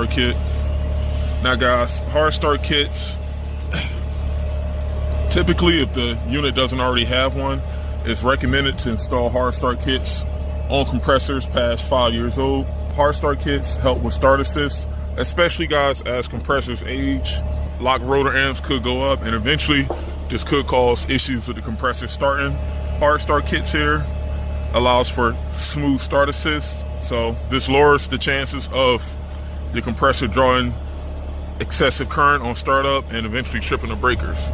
start kit. Now guys, hard start kits, typically if the unit doesn't already have one, it's recommended to install hard start kits on compressors past 5 years old. Hard start kits help with start assist, especially guys as compressors age. Lock rotor amps could go up and eventually this could cause issues with the compressor starting. Hard start kits here allows for smooth start assist, so this lowers the chances of the compressor drawing excessive current on startup and eventually tripping the breakers.